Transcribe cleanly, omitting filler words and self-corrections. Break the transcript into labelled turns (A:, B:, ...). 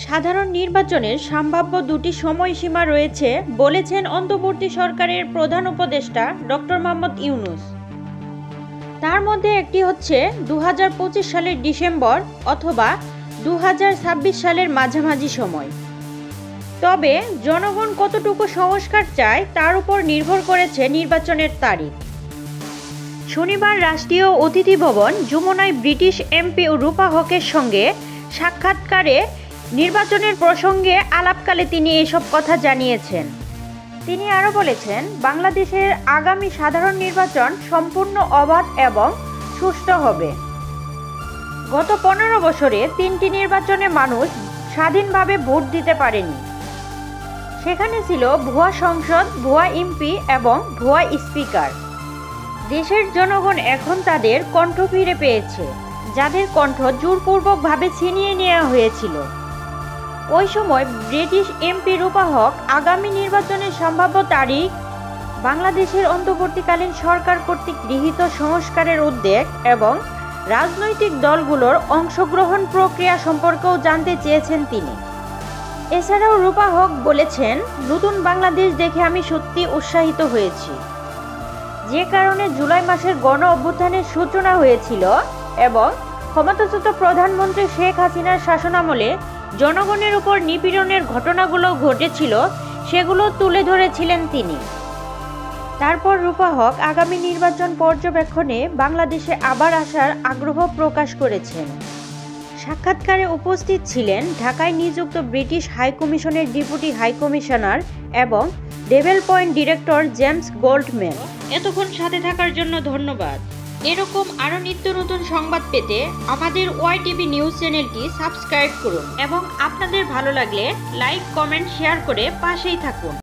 A: সাধারণ নির্বাচনের সম্ভাব্য দুটি সময়সীমা রয়েছে বলেছেন অন্তর্বর্তী সরকারের প্রধান উপদেষ্টা ডক্টর মোহাম্মদ ইউনূস। তার মধ্যে একটি হচ্ছে 2025 সালের ডিসেম্বর অথবা 2026 সালের মাঝামাঝি সময়। তবে জনগণ কতটুকু সংস্কার চায় তার উপর নির্ভর করেছে নির্বাচনের তারিখ। শনিবার রাষ্ট্রীয় অতিথি ভবন যমুনায় ব্রিটিশ এমপি রূপা হকের সঙ্গে সাক্ষাৎকারে নির্বাচনের প্রসঙ্গে আলাপকালে তিনি এসব কথা জানিয়েছেন। তিনি আরও বলেছেন, বাংলাদেশের আগামী সাধারণ নির্বাচন সম্পূর্ণ অবাধ এবং সুষ্ঠু হবে। গত 15 বছরে 3টি নির্বাচনে মানুষ স্বাধীনভাবে ভোট দিতে পারেনি। সেখানে ছিল ভুয়া সংসদ, ভুয়া এমপি এবং ভুয়া স্পিকার। দেশের জনগণ এখন তাদের কণ্ঠ ফিরে পেয়েছে, যাদের কণ্ঠ জোরপূর্বকভাবে ছিনিয়ে নেওয়া হয়েছিল। ওই সময় ব্রিটিশ এমপি রূপা হক আগামী নির্বাচনের সম্ভাব্য তারিখ, বাংলাদেশের অন্তর্বর্তীকালীন সরকার কর্তৃক গৃহীত সংস্কারের উদ্যোগ এবং রাজনৈতিক দলগুলোর অংশগ্রহণ প্রক্রিয়া সম্পর্কেও জানতে চেয়েছেন তিনি। এছাড়াও রূপা হক বলেছেন, নতুন বাংলাদেশ দেখে আমি সত্যি উৎসাহিত হয়েছি, যে কারণে জুলাই মাসের গণ অভ্যুত্থানের সূচনা হয়েছিল এবং ক্ষমতাচ্যুত প্রধানমন্ত্রী শেখ হাসিনার শাসনামলে জনগণের উপর নিপীড়নের ঘটনাগুলো ঘটেছিল, সেগুলো তুলে ধরেছিলেন তিনি। তারপর রূপা হক আগামী নির্বাচন পর্যবেক্ষণে বাংলাদেশে আবার আসার আগ্রহ প্রকাশ করেছেন। সাক্ষাৎকারে উপস্থিত ছিলেন ঢাকায় নিযুক্ত ব্রিটিশ হাইকমিশনের ডেপুটি হাইকমিশনার এবং devil point director James Goldman. এতক্ষণ সাথে থাকার জন্য ধন্যবাদ। এরকম আরও নিত্য নতুন সংবাদ পেতে আমাদের ওয়াইটিভি নিউজ চ্যানেলটি সাবস্ক্রাইব করুন এবং আপনাদের ভালো লাগলে লাইক, কমেন্ট, শেয়ার করে পাশেই থাকুন।